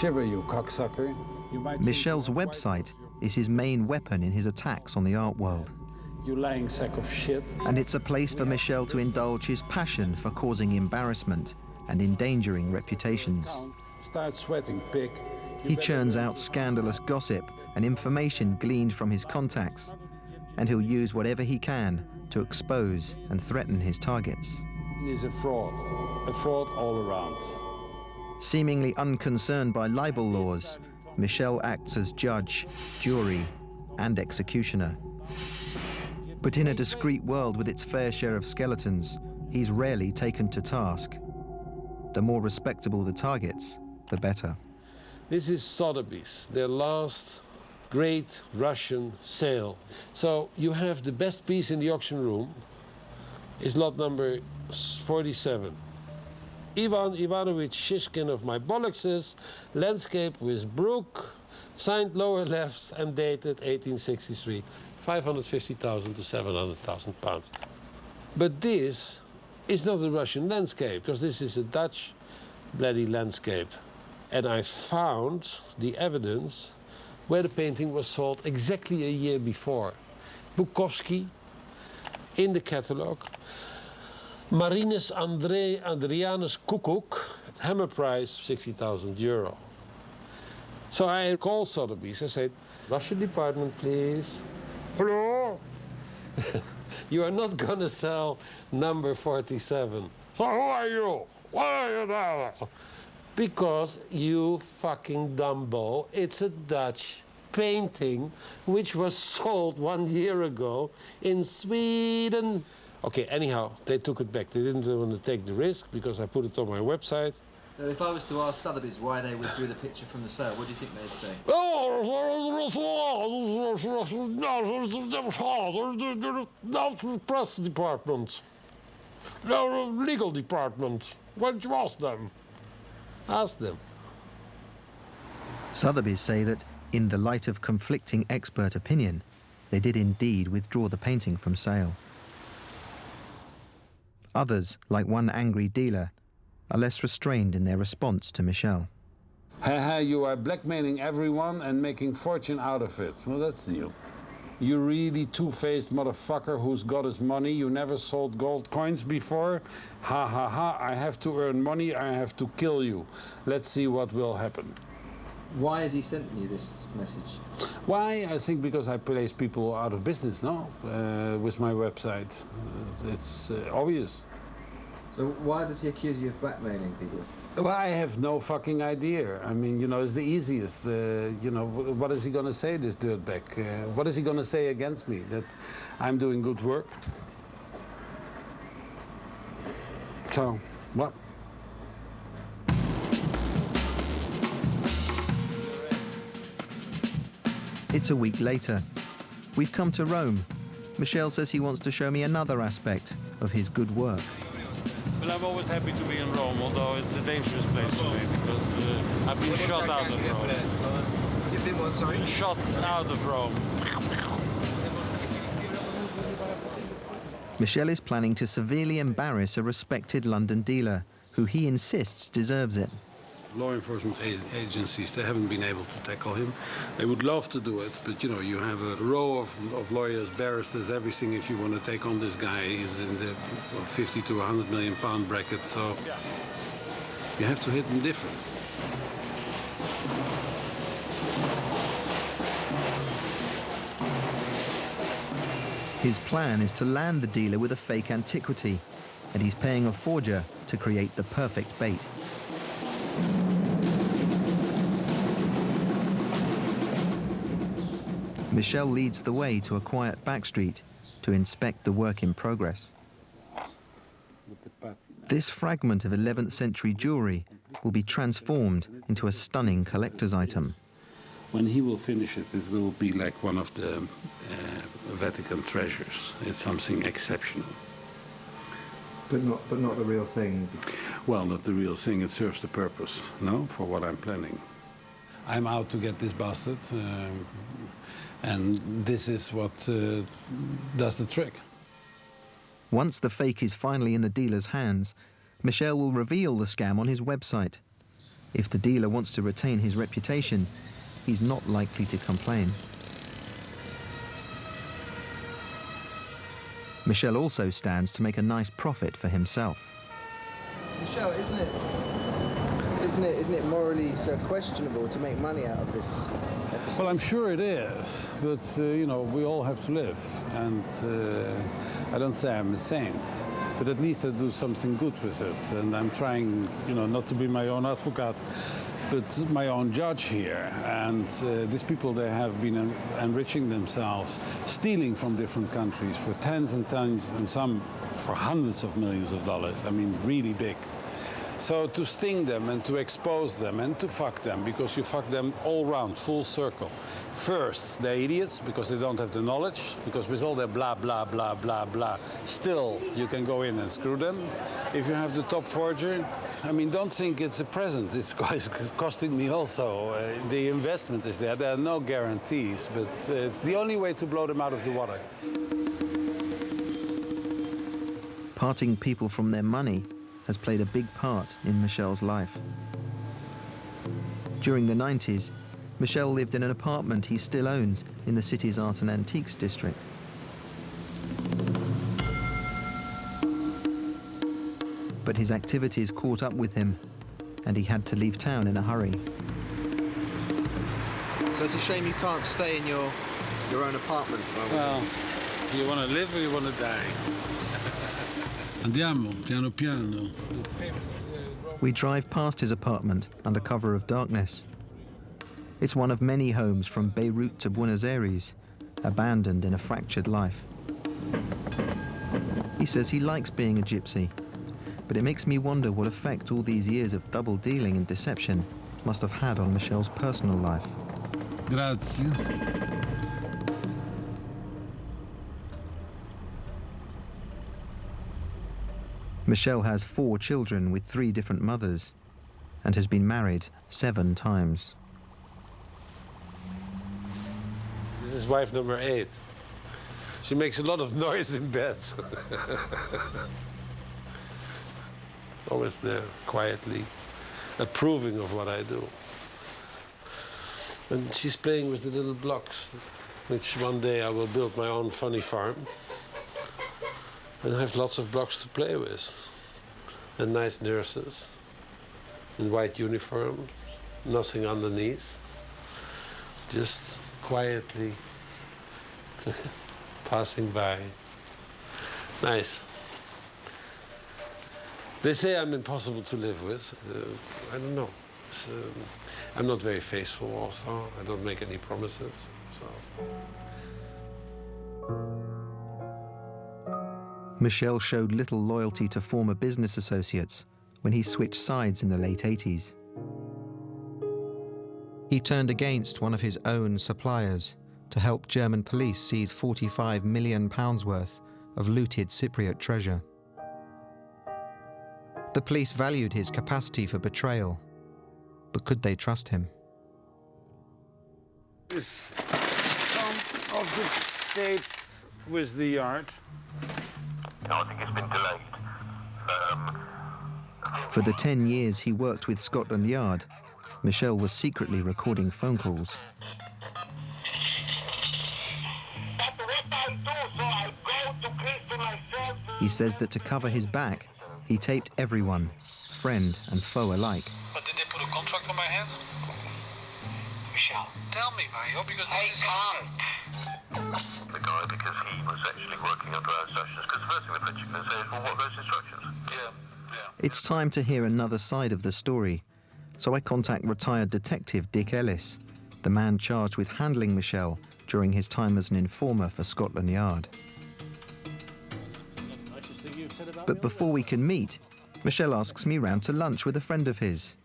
Shiver, you cocksucker. Michel's website is his main weapon in his attacks on the art world. You lying sack of shit. And it's a place for Michel to indulge his passion for causing embarrassment and endangering reputations. Start sweating, pig. He churns out scandalous gossip and information gleaned from his contacts, and he'll use whatever he can to expose and threaten his targets. He's a fraud all around. Seemingly unconcerned by libel laws, Michel acts as judge, jury, and executioner. But in a discreet world with its fair share of skeletons, he's rarely taken to task. The more respectable the targets, the better. This is Sotheby's, their last great Russian sale. So you have the best piece in the auction room, is lot number 47. Ivan Ivanovich Shishkin of my Bollockses, landscape with brook, signed lower left and dated 1863. 550,000 to 700,000 pounds. But this is not a Russian landscape, because this is a Dutch bloody landscape. And I found the evidence where the painting was sold exactly a year before. Bukowski, in the catalogue. Marinus Adrianus Kukuk, hammer price 60,000 euro. So I called Sotheby's, I said, Russian department, please. Hello? You are not gonna sell number 47. So who are you? What are you now? Because you fucking Dumbo, it's a Dutch painting which was sold 1 year ago in Sweden. Okay, anyhow, they took it back. They didn't want to take the risk because I put it on my website. So if I was to ask Sotheby's why they withdrew the picture from the sale, what do you think they'd say? The press department. The legal department. Why don't you ask them? Ask them. Sotheby's say that, in the light of conflicting expert opinion, they did indeed withdraw the painting from sale. Others, like one angry dealer, are less restrained in their response to Michel. Haha, you are blackmailing everyone and making fortune out of it. Well, that's new. You really two-faced motherfucker who's got his money. You never sold gold coins before. Ha ha ha, I have to earn money, I have to kill you. Let's see what will happen. Why has he sent you this message? Why? I think because I place people out of business, no? With my website. It's obvious. So why does he accuse you of blackmailing people? Well, I have no fucking idea. I mean, you know, it's the easiest. You know, what is he going to say, this dirtbag? What is he going to say against me? That I'm doing good work? So, what? It's a week later. We've come to Rome. Michel says he wants to show me another aspect of his good work. Well, I'm always happy to be in Rome, although it's a dangerous place for me because I've been shot out of Rome. You've been what, sorry? Shot out of Rome. Michel is planning to severely embarrass a respected London dealer, who he insists deserves it. Law enforcement agencies, they haven't been able to tackle him. They would love to do it, but you know, you have a row of lawyers, barristers, everything. If you want to take on this guy, he's in the 50 to 100 million pound bracket, so you have to hit him different. His plan is to land the dealer with a fake antiquity, and he's paying a forger to create the perfect bait. Michel leads the way to a quiet back street to inspect the work in progress. This fragment of 11th century jewelry will be transformed into a stunning collector's item. When he will finish it, it will be like one of the Vatican treasures. It's something exceptional. But not the real thing. Well, not the real thing. It serves the purpose, no, for what I'm planning. I'm out to get this bastard, and this is what does the trick. Once the fake is finally in the dealer's hands, Michel will reveal the scam on his website. If the dealer wants to retain his reputation, he's not likely to complain. Michel also stands to make a nice profit for himself. Michel, isn't it morally so questionable to make money out of this episode? Well, I'm sure it is, but you know, we all have to live, and I don't say I'm a saint, but at least I do something good with it, and I'm trying, you know, not to be my own advocate, but my own judge here. And these people, they have been enriching themselves, stealing from different countries for tens and tens, and some for hundreds of millions of dollars. I mean, really big. So to sting them and to expose them and to fuck them, because you fuck them all round, full circle. First, they're idiots because they don't have the knowledge, because with all their blah, blah, blah, blah, blah, still you can go in and screw them. If you have the top forger, I mean, don't think it's a present. It's costing me also. The investment is there. There are no guarantees, but it's the only way to blow them out of the water. Parting people from their money has played a big part in Michel's life. During the 90s, Michel lived in an apartment he still owns in the city's art and antiques district. But his activities caught up with him, and he had to leave town in a hurry. So it's a shame you can't stay in your own apartment. Well, you want to live or you want to die? Andiamo, piano piano. We drive past his apartment under cover of darkness. It's one of many homes from Beirut to Buenos Aires, abandoned in a fractured life. He says he likes being a gypsy, but it makes me wonder what effect all these years of double dealing and deception must have had on Michel's personal life. Grazie. Michel has 4 children with 3 different mothers and has been married 7 times. This is wife number 8. She makes a lot of noise in bed. Always there, quietly, approving of what I do. And she's playing with the little blocks, which one day I will build my own funny farm. And I have lots of blocks to play with. And nice nurses in white uniform, nothing underneath. Just quietly passing by. Nice. They say I'm impossible to live with. I don't know. I'm not very faithful also. I don't make any promises. So. Michel showed little loyalty to former business associates when he switched sides in the late 80s. He turned against one of his own suppliers to help German police seize £45 million worth of looted Cypriot treasure. The police valued his capacity for betrayal, but could they trust him? This some of the tapes with the yard. No, I think it's been delayed. For the 10 years he worked with Scotland Yard, Michel was secretly recording phone calls. He says that to cover his back, he taped everyone, friend and foe alike. But did they put a contract on my head? Michel, tell me, Mario, because this is... The guy, because he was actually working under our instructions, because the first thing the picture can say is, well, what are those instructions? Yeah. It's time to hear another side of the story, so I contact retired detective Dick Ellis, the man charged with handling Michel during his time as an informer for Scotland Yard. But before we can meet, Michel asks me round to lunch with a friend of his.